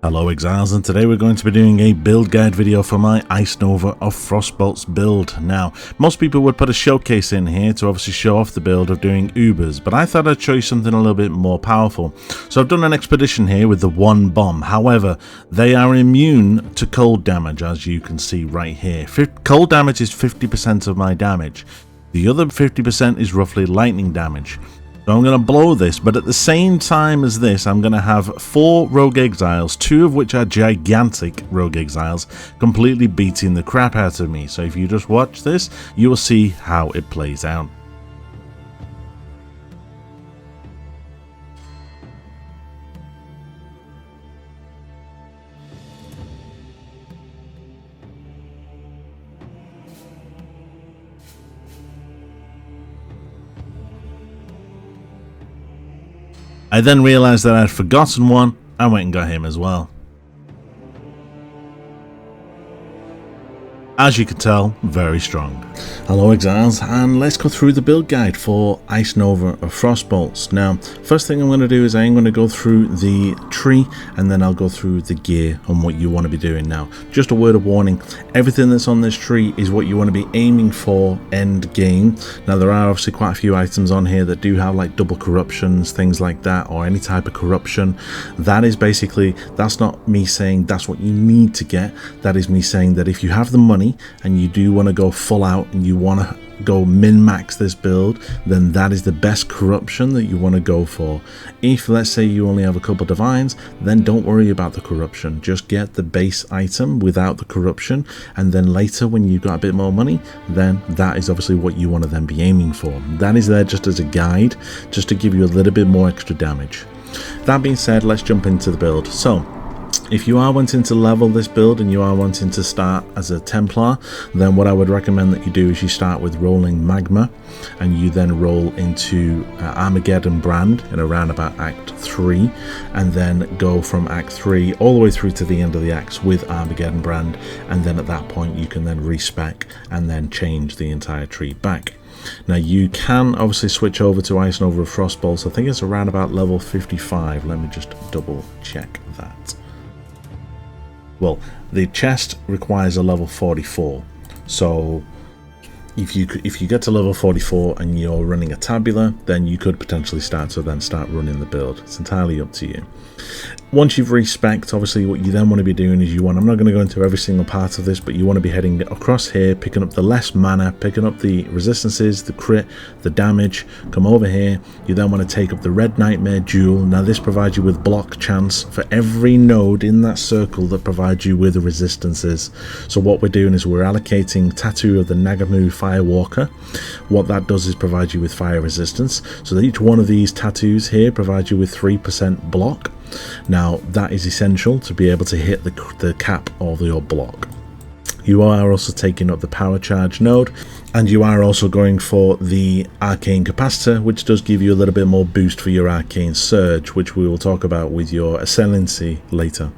Hello Exiles, and today we're going to be doing a build guide video for my Ice Nova of Frostbolts build. Now, most people would put a showcase in here to obviously show off the build of doing Ubers, but I thought I'd show you something a little bit more powerful. So I've done an expedition here with the one bomb. However, they are immune to cold damage, as you can see right here. Cold damage is 50% of my damage. The other 50% is roughly lightning damage. So I'm going to blow this, but at the same time as this, I'm going to have 4 rogue exiles, 2 of which are gigantic rogue exiles, completely beating the crap out of me. So if you just watch this, you will see how it plays out. I then realised that I had forgotten one and went and got him as well. As you can tell, very strong. Hello Exiles, and let's go through the build guide for Ice Nova of Frostbolts. Now, first thing I'm going to do is I'm going to go through the tree, and then I'll go through the gear and what you want to be doing. Now, just a word of warning, everything that's on this tree is what you want to be aiming for end game. Now, there are obviously quite a few items on here that do have like double corruptions, things like that, or any type of corruption. That is basically, that's not me saying that's what you need to get. That is me saying that if you have the money and you do want to go full out and you want to go min-max this build, then that is the best corruption that you want to go for. If let's say you only have a couple divines, then don't worry about the corruption, just get the base item without the corruption, and then later when you've got a bit more money, then that is obviously what you want to then be aiming for. That is there just as a guide, just to give you a little bit more extra damage. That being said, let's jump into the build. So if you are wanting to level this build and you are wanting to start as a Templar, then what I would recommend that you do is you start with rolling Magma, and you then roll into Armageddon Brand in around about Act 3, and then go from Act 3 all the way through to the end of the acts with Armageddon Brand, and then at that point you can then respec and then change the entire tree back. Now you can obviously switch over to Ice Nova of Frostbolts. I think it's around about level 55. Let me just double check that. Well, the chest requires a level 44, so if you get to level 44 and you're running a tabular, then you could potentially start running the build. It's entirely up to you. Once you've respec'd, obviously what you then want to be doing is I'm not going to go into every single part of this, but you want to be heading across here, picking up the less mana, picking up the resistances, the crit, the damage, come over here. You then want to take up the Red Nightmare Jewel. Now this provides you with block chance for every node in that circle that provides you with the resistances. So what we're doing is we're allocating Tattoo of the Nagamu Firewalker. What that does is provide you with fire resistance. So that each one of these tattoos here provides you with 3% block. Now that is essential to be able to hit the cap of your block. You are also taking up the power charge node, and you are also going for the arcane capacitor, which does give you a little bit more boost for your arcane surge, which we will talk about with your Ascendancy later.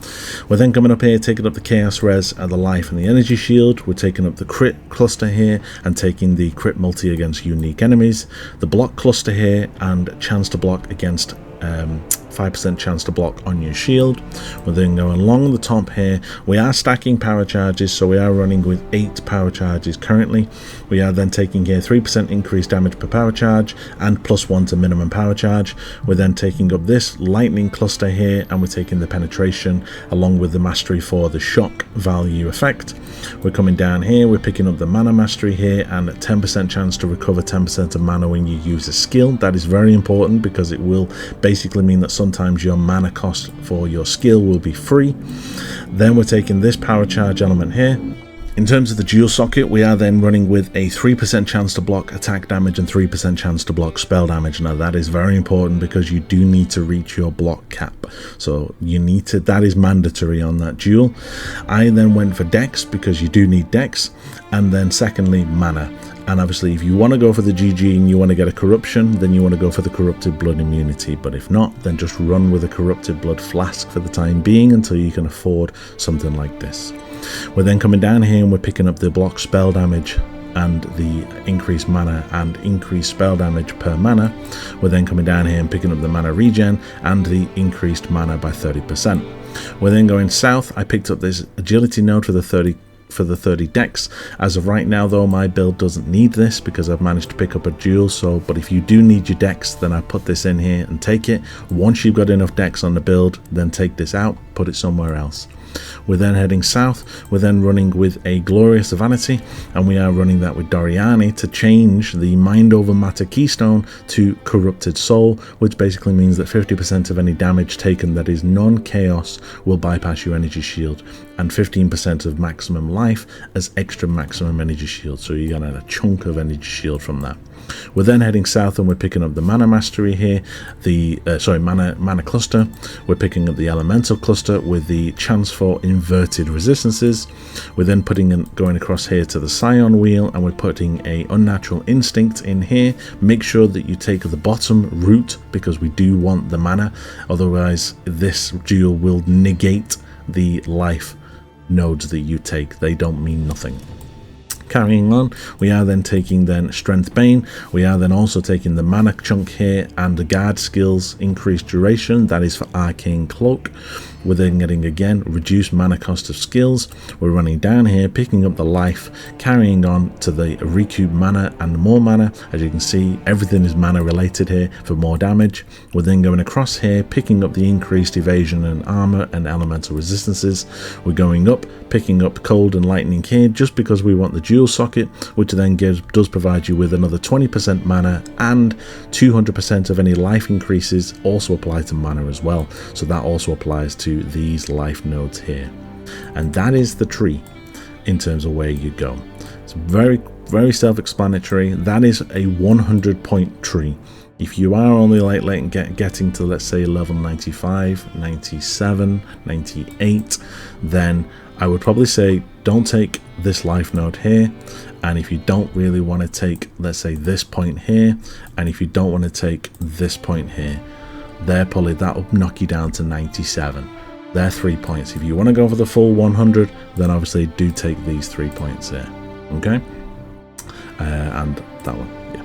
We're then coming up here, taking up the chaos res and the life and the energy shield. We're taking up the crit cluster here and taking the crit multi against unique enemies, the block cluster here, and chance to block against 5% chance to block on your shield. We're then going along the top here. We are stacking power charges, so we are running with 8 power charges currently. We are then taking here 3% increased damage per power charge and +1 to minimum power charge. We're then taking up this lightning cluster here, and we're taking the penetration along with the mastery for the shock value effect. We're coming down here, we're picking up the mana mastery here, and a 10% chance to recover 10% of mana when you use a skill. That is very important because it will basically mean that sometimes your mana cost for your skill will be free. Then we're taking this power charge element here. In terms of the dual socket, we are then running with a 3% chance to block attack damage and 3% chance to block spell damage. Now that is very important because you do need to reach your block cap. So you need to, that is mandatory on that dual. I then went for dex because you do need dex, and then secondly mana. And obviously if you want to go for the GG and you want to get a corruption, then you want to go for the corrupted blood immunity. But if not, then just run with a corrupted blood flask for the time being until you can afford something like this. We're then coming down here and we're picking up the block spell damage and the increased mana and increased spell damage per mana. We're then coming down here and picking up the mana regen and the increased mana by 30%. We're then going south. I picked up this agility node for the 30 dex. As of right now though, my build doesn't need this because I've managed to pick up a duel. So but if you do need your dex, then I put this in here and take it. Once you've got enough dex on the build, then take this out, put it somewhere else. We're then heading south. We're then running with a Glorious Vanity, and we are running that with Doriani to change the Mind Over Matter keystone to Corrupted Soul, which basically means that 50% of any damage taken that is non-chaos will bypass your energy shield, and 15% of maximum life as extra maximum energy shield. So you're gonna get a chunk of energy shield from that. We're then heading south and we're picking up the Mana Mastery here, the Mana Cluster. We're picking up the Elemental Cluster with the chance for inverted resistances. We're then going across here to the Scion Wheel, and we're putting a Unnatural Instinct in here. Make sure that you take the bottom route because we do want the mana, otherwise this duel will negate the life nodes that you take. They don't mean nothing. Carrying on, we are then taking Strength Bane. We are then also taking the mana chunk here and the guard skills increased duration. That is for Arcane Cloak. We're then getting again reduced mana cost of skills. We're running down here, picking up the life, carrying on to the recoup mana and more mana. As you can see, everything is mana related here for more damage. We're then going across here, picking up the increased evasion and armor and elemental resistances. We're going up, picking up cold and lightning here just because we want the dual socket, which then does provide you with another 20% mana, and 200% of any life increases also apply to mana as well. So that also applies to these life nodes here. And that is the tree in terms of where you go. It's very, very self-explanatory. That is a 100-point tree. If you are only getting to, let's say, level 95, 97, 98, then I would probably say don't take this life node here. And if you don't really want to take, let's say, this point here, and if you don't want to take this point here, that will knock you down to 97. They're 3 points. If you want to go for the full 100, then obviously do take these 3 points here. Okay? And that one, yeah.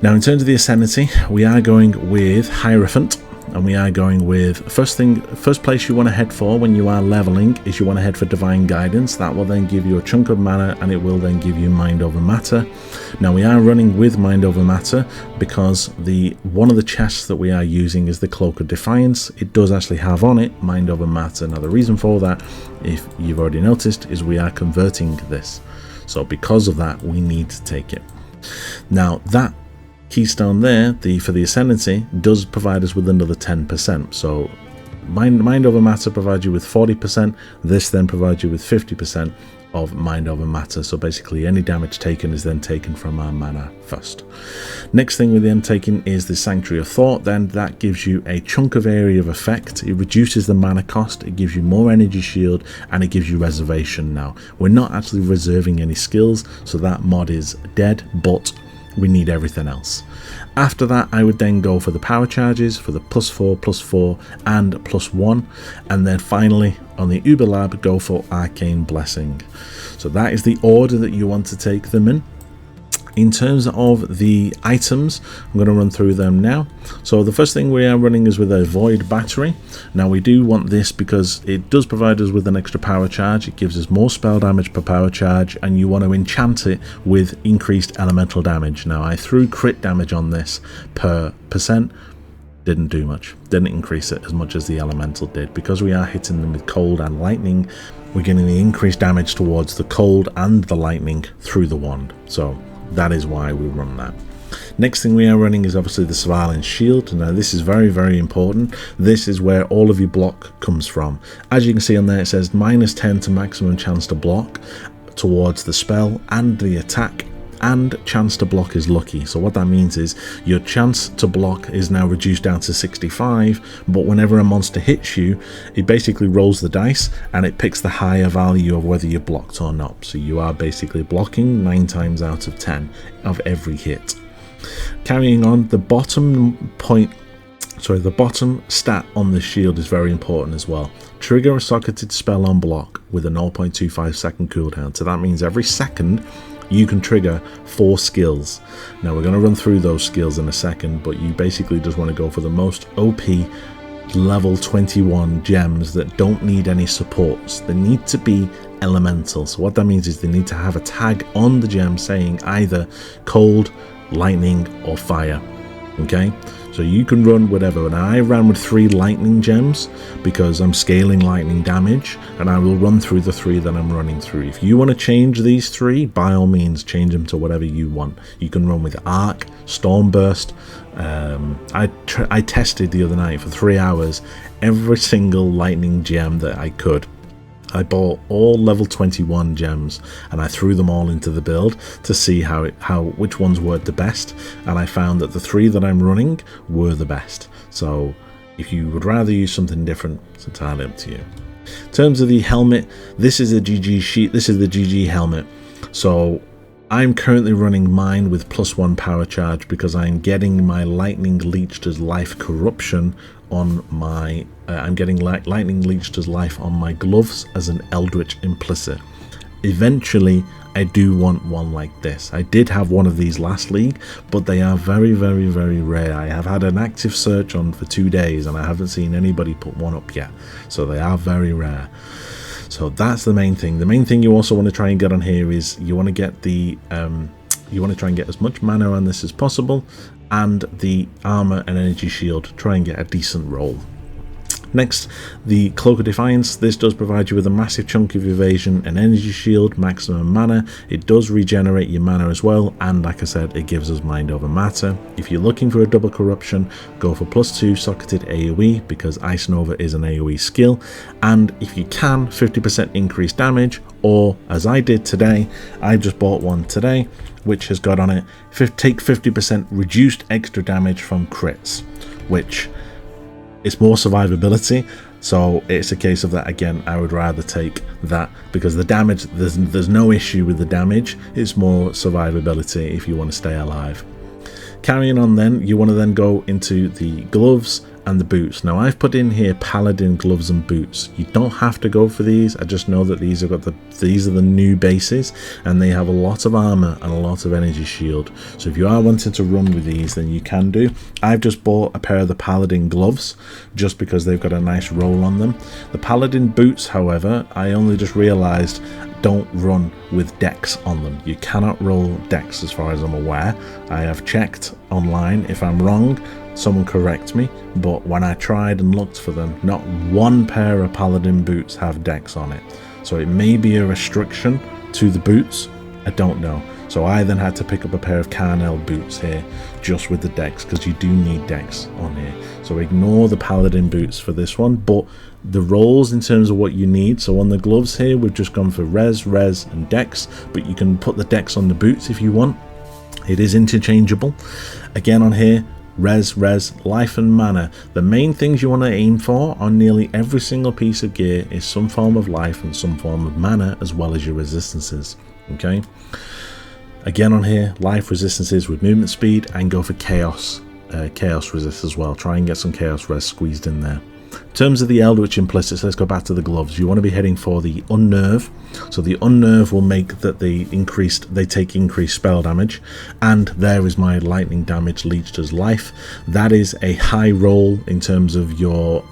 Now, in terms of the Ascendancy, we are going with Hierophant, and we are going with, first place you want to head for when you are leveling is you want to head for Divine Guidance. That will then give you a chunk of mana, and it will then give you Mind Over Matter. Now, we are running with Mind Over Matter because one of the chests that we are using is the Cloak of Defiance. It does actually have on it Mind Over Matter. Now, the reason for that, if you've already noticed, is we are converting this. So because of that, we need to take it. Now, that keystone there, for the Ascendancy, does provide us with another 10%. So Mind Over Matter provides you with 40%. This then provides you with 50% of Mind Over Matter. So basically any damage taken is then taken from our mana first. Next thing we're then taking is the Sanctuary of Thought. Then that gives you a chunk of area of effect. It reduces the mana cost, it gives you more energy shield, and it gives you reservation. Now, we're not actually reserving any skills, so that mod is dead, but we need everything else. After that, I would then go for the power charges for the +4, and +1, and then finally on the Uber Lab go for Arcane Blessing. So that is the order that you want to take them in. In terms of the items, I'm going to run through them now. So the first thing we are running is with a Void Battery. Now we do want this because it does provide us with an extra power charge. It gives us more spell damage per power charge, and you want to enchant it with increased elemental damage. Now I threw crit damage on this per percent. Didn't do much. Didn't increase it as much as the elemental did. Because we are hitting them with cold and lightning, we're getting the increased damage towards the cold and the lightning through the wand. So that is why we run that. Next thing we are running is obviously the Surveillance Shield. Now this is very, very important. This is where all of your block comes from. As you can see on there, it says -10 to maximum chance to block towards the spell and the attack, and chance to block is lucky. So what that means is your chance to block is now reduced down to 65, but whenever a monster hits you, it basically rolls the dice and it picks the higher value of whether you're blocked or not. So you are basically blocking 9 times out of 10 of every hit. Carrying on, the bottom stat on this shield is very important as well. Trigger a socketed spell on block with a 0.25 second cooldown. So that means every second you can trigger 4 skills. Now we're going to run through those skills in a second, but you basically just want to go for the most OP level 21 gems that don't need any supports. They need to be elemental. So what that means is they need to have a tag on the gem saying either cold, lightning or fire. Okay, so you can run whatever, and I ran with 3 lightning gems because I'm scaling lightning damage, and I will run through the 3 that I'm running through. If you want to change these 3, by all means change them to whatever you want. You can run with arc, stormburst. I tested the other night for 3 hours every single lightning gem that I could. I bought all level 21 gems and I threw them all into the build to see which ones worked the best, and I found that the 3 that I'm running were the best. So if you would rather use something different, it's entirely up to you. In terms of the helmet, this is a GG sheet, this is the GG helmet. So I'm currently running mine with +1 power charge because I'm getting my lightning leeched as life corruption on my I'm getting lightning leeched as life on my gloves as an eldritch implicit. Eventually I do want one like this. I did have one of these last league, but they are very, very, very rare. I have had an active search on for 2 days and I haven't seen anybody put one up yet, so they are very rare. So that's the main thing. The main thing you also want to try and get on here is you want to get the you want to try and get as much mana on this as possible, and the armor and energy shield, try and get a decent roll. Next, the Cloak of Defiance. This does provide you with a massive chunk of evasion and energy shield, maximum mana. It does regenerate your mana as well, and like I said, it gives us mind over matter. If you're looking for a double corruption, go for +2 socketed AoE because Ice Nova is an AoE skill, and if you can, 50% increased damage, or as I did today, I just bought one today which has got on it take 50% reduced extra damage from crits, which it's more survivability. So it's a case of that. Again, I would rather take that because the damage, there's no issue with the damage. It's more survivability if you want to stay alive. Carrying on then, you want to then go into the gloves and the boots. Now I've put in here paladin gloves and boots. You don't have to go for these. I just know that these are the new bases, and they have a lot of armor and a lot of energy shield. So if you are wanting to run with these, then you can do. I've just bought a pair of the paladin gloves just because they've got a nice roll on them. The paladin boots, however, I only just realized don't run with dex on them. You cannot roll dex as far as I'm aware. I have checked online. If I'm wrong, someone correct me, but when I tried and looked for them, not one pair of paladin boots have dex on it. So it may be a restriction to the boots, I don't know. So I then had to pick up a pair of Carnell boots here just with the dex, because you do need dex on here. So ignore the paladin boots for this one, but the rolls in terms of what you need. So on the gloves here, we've just gone for res and dex, but you can put the dex on the boots if you want. It is interchangeable. Again on here, res, life and mana. The main things you want to aim for on nearly every single piece of gear is some form of life and some form of mana, as well as your resistances. Okay, again on here, life, resistances with movement speed, and go for chaos resist as well. Try and get some chaos res squeezed in there. In terms of the Eldritch Implicits, let's go back to the gloves. You want to be heading for the Unnerve. So the Unnerve will make that they take increased spell damage. And there is my lightning damage leeched as life. That is a high roll in terms of your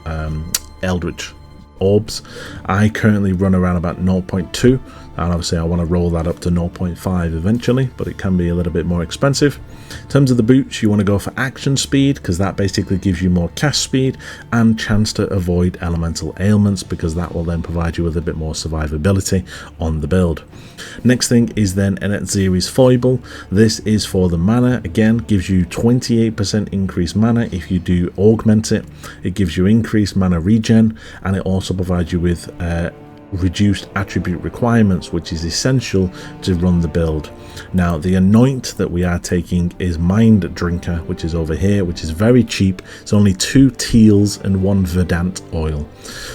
Eldritch orbs. I currently run around about 0.2, and obviously I want to roll that up to 0.5 eventually, but it can be a little bit more expensive. In terms of the boots, you want to go for action speed, because that basically gives you more cast speed and chance to avoid elemental ailments, because that will then provide you with a bit more survivability on the build. Next thing is then Enetziri's Foible. This is for the mana. Again, gives you 28% increased mana if you do augment it. It gives you increased mana regen, and it also provides you with reduced attribute requirements, which is essential to run the build. Now the anoint that we are taking is Mind Drinker, which is over here, which is very cheap. It's only 2 teals and 1 verdant oil,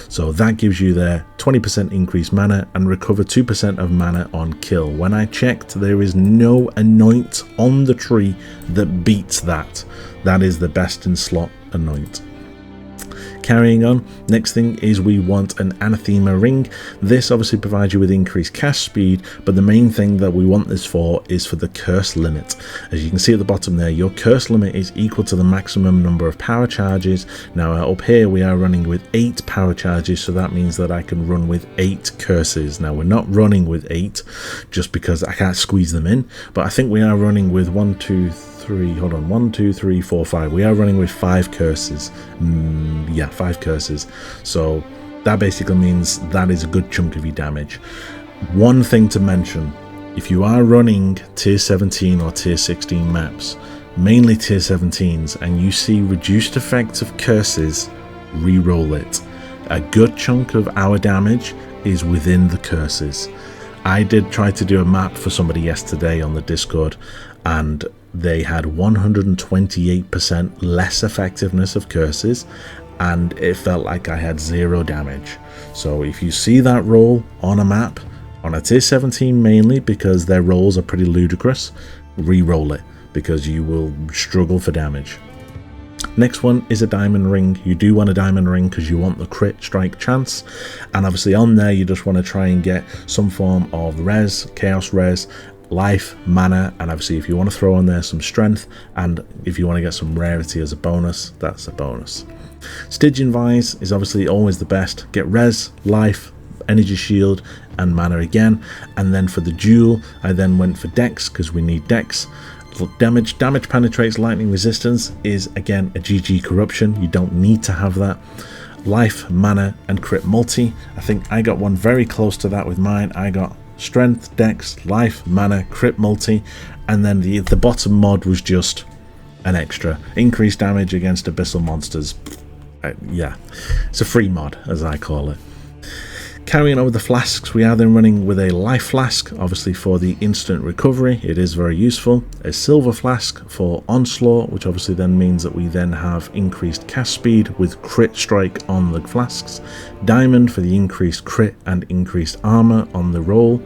so that gives you there 20% increased mana and recover 2% of mana on kill. When I checked, there is no anoint on the tree that beats that. That is the best in slot anoint. Carrying on, next thing is we want an Anathema ring. This obviously provides you with increased cast speed, but the main thing that we want this for is for the curse limit. As you can see at the bottom there, your curse limit is equal to the maximum number of power charges. Now up here we are running with 8 power charges, so that means that I can run with 8 curses. Now we're not running with 8 just because I can't squeeze them in, but I think we are running with 1, 2, 3, hold on, 1, 2, 3, 4, 5. We are running with 5 curses. Yeah, 5 curses. So that basically means that is a good chunk of your damage. One thing to mention, if you are running tier 17 or tier 16 maps, mainly tier 17s, and you see reduced effects of curses, re-roll it. A good chunk of our damage is within the curses. I did try to do a map for somebody yesterday on the Discord, and they had 128% less effectiveness of curses, and it felt like I had 0 damage. So if you see that roll on a map, on a tier 17 mainly, because their rolls are pretty ludicrous, re-roll it, because you will struggle for damage. Next one is a diamond ring. You do want a diamond ring because you want the crit strike chance, and obviously on there you just want to try and get some form of res, chaos res, life, mana, and obviously if you want to throw on there some strength, and if you want to get some rarity as a bonus, that's a bonus. Stygian Vise is obviously always the best. Get res, life, energy shield, and mana again. And then for the duel, I then went for dex because we need dex. Damage penetrates, lightning resistance is again a GG corruption. You don't need to have that. Life, mana, and crit multi. I think I got one very close to that with mine. I got strength, dex, life, mana, crit multi, and then the bottom mod was just an extra. Increased damage against abyssal monsters. Yeah, it's a free mod, as I call it. Carrying on with the flasks, we are then running with a life flask, obviously for the instant recovery. It is very useful. A silver flask for onslaught, which obviously then means that we then have increased cast speed with crit strike on the flasks. Diamond for the increased crit and increased armor on the roll.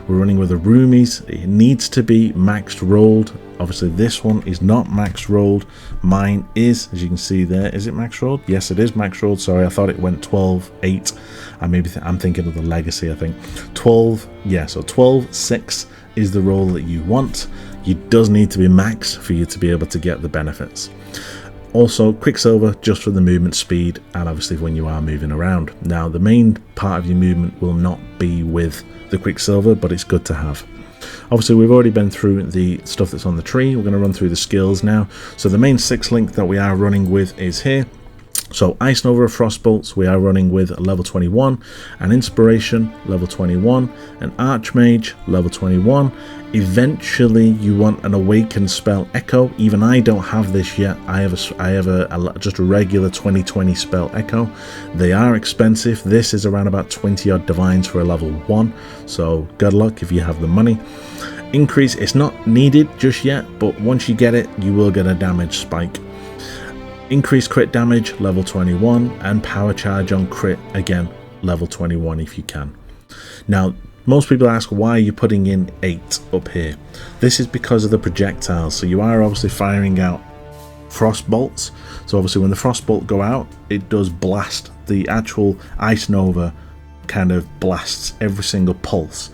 We're running with a roomies. It needs to be maxed rolled. Obviously this one is not max rolled. Mine is, as you can see there. Is it max rolled? Yes, it is max rolled. Sorry, I thought it went 12-8. I'm thinking of the legacy, I think. 12, yeah, so 12-6 is the roll that you want. It does need to be maxed for you to be able to get the benefits. Also, Quicksilver just for the movement speed, and obviously when you are moving around. Now, the main part of your movement will not be with the Quicksilver, but it's good to have. Obviously we've already been through the stuff that's on the tree. We're going to run through the skills now. So the main 6 link that we are running with is here. So Ice Nova of Frostbolts, we are running with level 21, an Inspiration level 21, an Archmage level 21. Eventually you want an Awakened spell Echo. Even I don't have this yet. I have just a regular 2020 spell Echo. They are expensive. This is around about 20 odd divines for a level 1, so good luck if you have the money. Increase, it's not needed just yet, but once you get it you will get a damage spike. Increased crit damage level 21, and power charge on crit again level 21 if you can. Now most people ask why you're putting in 8 up here. This is because of the projectiles. So you are obviously firing out frost bolts. So obviously when the frost bolt go out, it does blast. The actual Ice Nova kind of blasts every single pulse.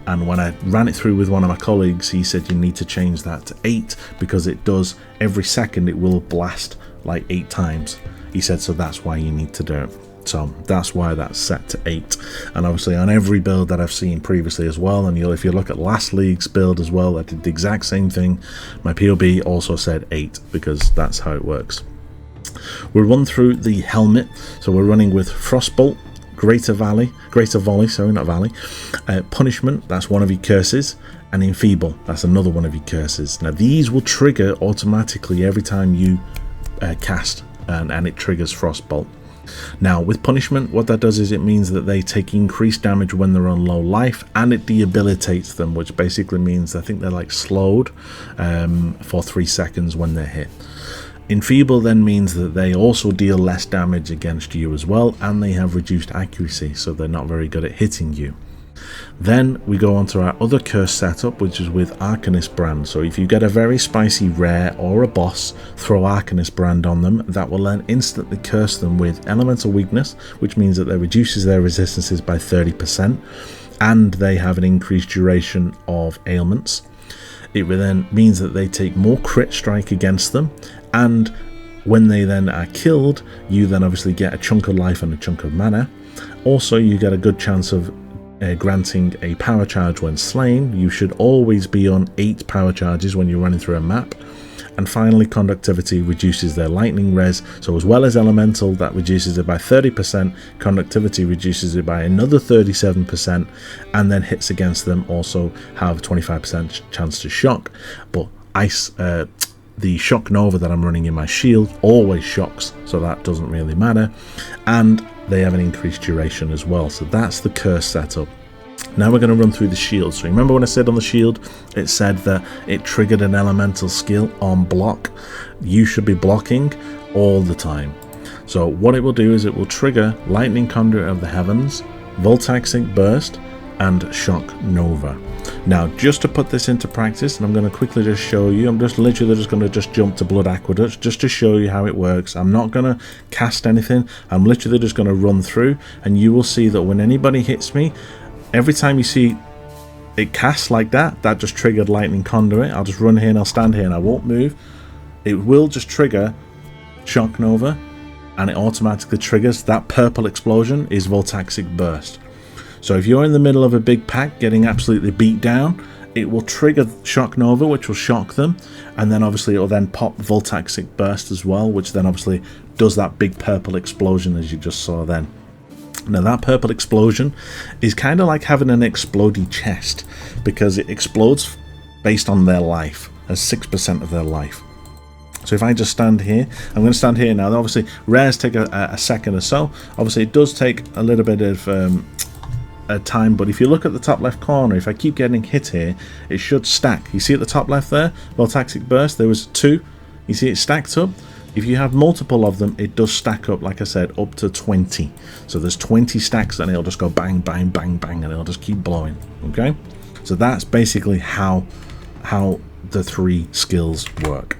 And when I ran it through with one of my colleagues, he said you need to change that to 8 because it does every second it will blast like 8 times. He said so that's why you need to do it. So that's why that's set to 8. And obviously on every build that I've seen previously as well, and if you look at last league's build as well, I did the exact same thing. My POB also said 8 because that's how it works. We'll run through the helmet. So we're running with Frostbolt, Greater Volley, Punishment, that's one of your curses, and Enfeeble, that's another one of your curses. Now these will trigger automatically every time you cast, and it triggers Frostbolt. Now with Punishment, what that does is it means that they take increased damage when they're on low life, and it debilitates them, which basically means I think they're like slowed for 3 seconds when they're hit. Enfeeble then means that they also deal less damage against you as well, and they have reduced accuracy, so they're not very good at hitting you. Then we go on to our other curse setup, which is with Arcanist Brand. So if you get a very spicy rare or a boss, throw Arcanist Brand on them. That will then instantly curse them with Elemental Weakness, which means that that reduces their resistances by 30%, and they have an increased duration of ailments. It then means that they take more crit strike against them, and when they then are killed, you then obviously get a chunk of life and a chunk of mana. Also, you get a good chance of granting a power charge when slain. You should always be on 8 power charges when you're running through a map. And finally, Conductivity reduces their lightning res, so as well as Elemental, that reduces it by 30%, Conductivity reduces it by another 37%, and then hits against them also have 25% chance to shock. But the Shock Nova that I'm running in my shield always shocks, so that doesn't really matter, and they have an increased duration as well. So that's the curse setup. Now we're going to run through the shield. So remember when I said on the shield, it said that it triggered an elemental skill on block. You should be blocking all the time. So what it will do is it will trigger Lightning Conduit of the Heavens, Voltaxic Burst, and Shock Nova. Now, just to put this into practice, and I'm going to quickly just show you, I'm just literally just going to just jump to Blood Aqueduct just to show you how it works. I'm not going to cast anything. I'm literally just going to run through, and you will see that when anybody hits me, every time you see it cast like that, that just triggered Lightning Conduit. I'll just run here and I'll stand here and I won't move. It will just trigger Shock Nova, and it automatically triggers that purple explosion is Voltaxic Burst. So if you're in the middle of a big pack getting absolutely beat down, it will trigger Shock Nova, which will shock them, and then obviously it will then pop Voltaxic Burst as well, which then obviously does that big purple explosion as you just saw then. Now that purple explosion is kind of like having an explodey chest, because it explodes based on their life, as 6% of their life. So if I just stand here, I'm going to stand here now. Obviously rares take a second or so. Obviously it does take a little bit of time, but if you look at the top left corner, if I keep getting hit here, it should stack. You see at the top left there, Voltaxic Burst, there was 2. You see it stacked up. If you have multiple of them, it does stack up, like I said, up to 20. So there's 20 stacks, and it'll just go bang, bang, bang, bang, and it'll just keep blowing. Okay, so that's basically how the 3 skills work.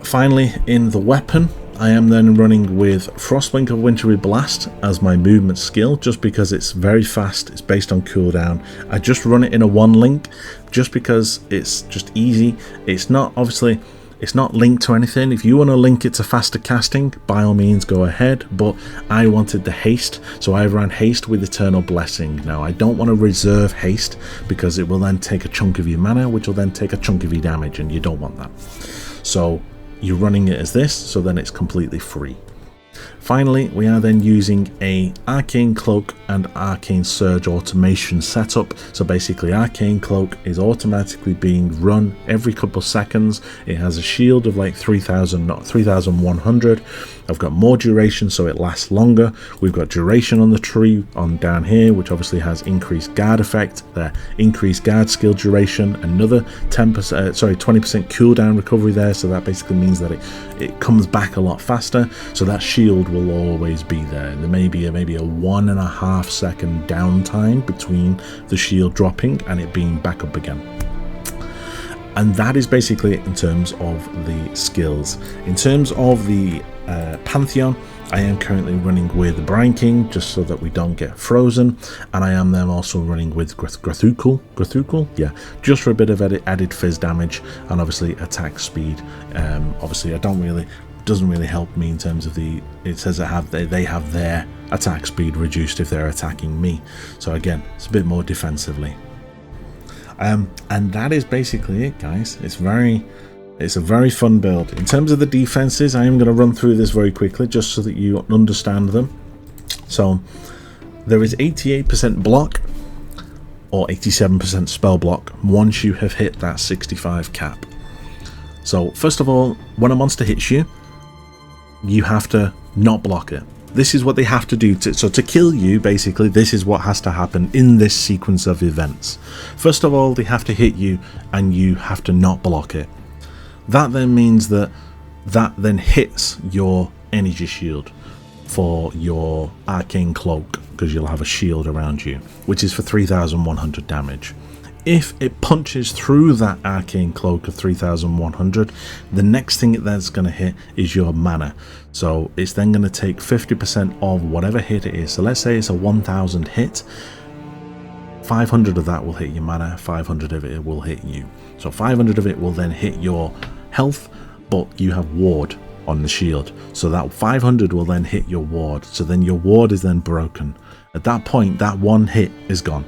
Finally, in the weapon, I am then running with Frostblink of Wintry Blast as my movement skill, just because it's very fast, it's based on cooldown. I just run it in a 1 link, just because it's just easy. It's not, obviously, it's not linked to anything. If you want to link it to faster casting, by all means go ahead, but I wanted the haste, so I ran haste with Eternal Blessing. Now I don't want to reserve haste, because it will then take a chunk of your mana, which will then take a chunk of your damage, and you don't want that. So you're running it as this, so then it's completely free. Finally, we are then using a Arcane Cloak and Arcane Surge automation setup. So basically Arcane Cloak is automatically being run every couple seconds. It has a shield of like 3,000, not 3,100. I've got more duration, so it lasts longer. We've got duration on the tree on down here, which obviously has increased guard effect, the increased guard skill duration, another 20% cooldown recovery there. So that basically means that it comes back a lot faster. So that shield will always be there. There may be a 1.5 second downtime between the shield dropping and it being back up again. And that is basically it in terms of the skills. In terms of the Pantheon, I am currently running with Brine King, just so that we don't get frozen, and I am then also running with Grathukul, yeah, just for a bit of added fizz damage and obviously attack speed. Obviously doesn't really help me in terms of it says they have their attack speed reduced if they're attacking me, so again it's a bit more defensively. And that is basically it, guys. It's a very fun build. In terms of the defenses, I am going to run through this very quickly just so that you understand them. So there is 88% block or 87% spell block once you have hit that 65 cap. So first of all, when a monster hits you, you have to not block it. This is what they have to do to kill you. Basically, this is what has to happen in this sequence of events. First of all, they have to hit you and you have to not block it. That then means that then hits your energy shield. for your arcane cloak, because you'll have a shield around you, which is for 3,100 damage. If it punches through that arcane cloak of 3,100, the next thing that's going to hit is your mana. So it's then going to take 50% of whatever hit it is. So let's say it's a 1,000 hit. 500 of that will hit your mana, 500 of it will hit you. So 500 of it will then hit your health, but you have ward on the shield. So that 500 will then hit your ward. So then your ward is then broken. At that point, that one hit is gone.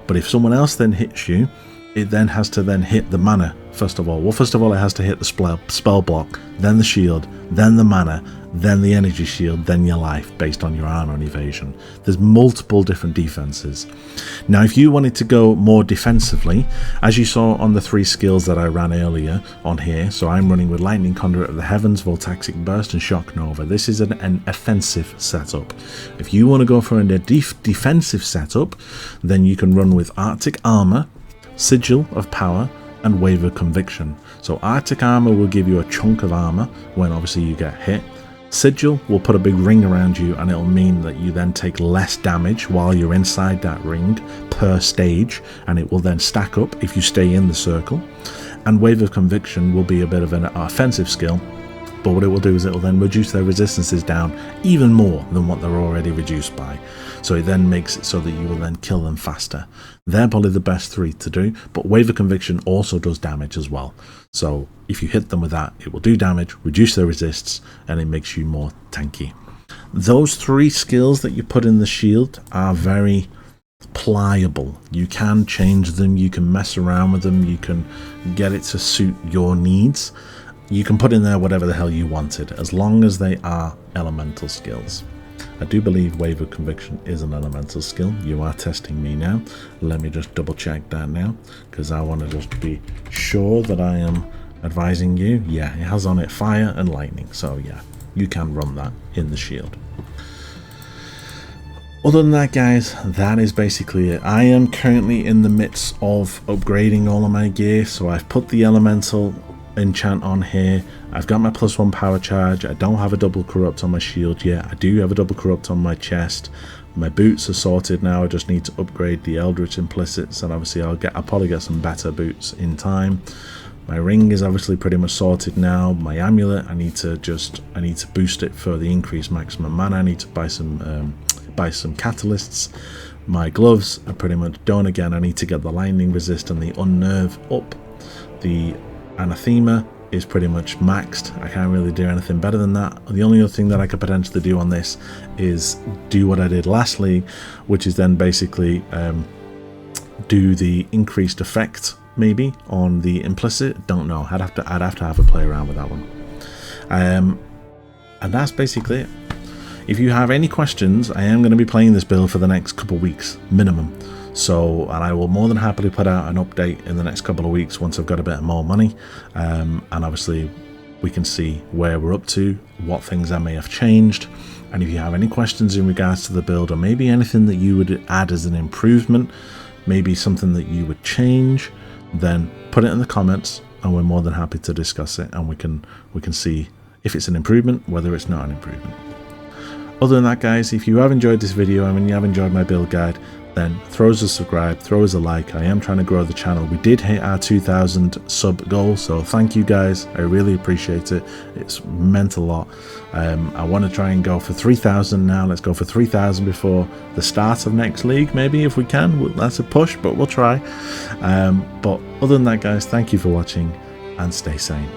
But if someone else then hits you, it then has to then hit the mana first of all. Well, first of all, it has to hit the spell block, then the shield, then the mana, then the energy shield, then your life, based on your armor and evasion. There's multiple different defenses. Now, if you wanted to go more defensively, as you saw on the 3 skills that I ran earlier on here, so I'm running with Lightning Conduit of the Heavens, Voltaxic Burst, and Shock Nova. This is an offensive setup. If you want to go for a defensive setup, then you can run with Arctic Armor, Sigil of Power, and Wave of Conviction. So Arctic Armor will give you a chunk of armor when obviously you get hit. Sigil will put a big ring around you, and it'll mean that you then take less damage while you're inside that ring per stage, and it will then stack up if you stay in the circle. And Wave of Conviction will be a bit of an offensive skill, but what it will do is it will then reduce their resistances down even more than what they're already reduced by. So it then makes it so that you will then kill them faster. They're probably the best 3 to do, but Wave of Conviction also does damage as well. So if you hit them with that, it will do damage, reduce their resists, and it makes you more tanky. Those 3 skills that you put in the shield are very pliable. You can change them, you can mess around with them, you can get it to suit your needs. You can put in there whatever the hell you wanted, as long as they are elemental skills. I do believe Wave of Conviction is an elemental skill. You are testing me now. Let me just double check that now, because I want to just be sure that I am advising you. Yeah, it has on it fire and lightning, so yeah, you can run that in the shield. Other than that, guys, that is basically it. I am currently in the midst of upgrading all of my gear, so I've put the elemental enchant on here. I've got my +1 power charge. I don't have a double corrupt on my shield yet. I do have a double corrupt on my chest. My boots are sorted now. I just need to upgrade the Eldritch Implicits, and obviously I'll probably get some better boots in time. My ring is obviously pretty much sorted now. My amulet, I need to boost it for the increased maximum mana. I need to buy some catalysts. My gloves are pretty much done. Again, I need to get the lightning resist and the unnerve up. The Anathema is pretty much maxed. I can't really do anything better than that. The only other thing that I could potentially do on this is do what I did last league, which is then basically do the increased effect maybe on the implicit. Don't know. I'd have to have a play around with that one. And that's basically it. If you have any questions, I am going to be playing this build for the next couple of weeks minimum. So, and I will more than happily put out an update in the next couple of weeks once I've got a bit more money, and obviously we can see where we're up to, what things I may have changed. And if you have any questions in regards to the build, or maybe anything that you would add as an improvement, maybe something that you would change, then put it in the comments, and we're more than happy to discuss it, and we can see if it's an improvement, whether it's not an improvement. Other than that, guys, if you have enjoyed this video and you have enjoyed my build guide, then throw us a subscribe, throw us a like. I am trying to grow the channel. We did hit our 2,000 sub goal, so thank you guys. I really appreciate it. It's meant a lot. I want to try and go for 3,000 now. Let's go for 3,000 before the start of next league, maybe, if we can. That's a push, but we'll try. But other than that, guys, thank you for watching, and stay sane.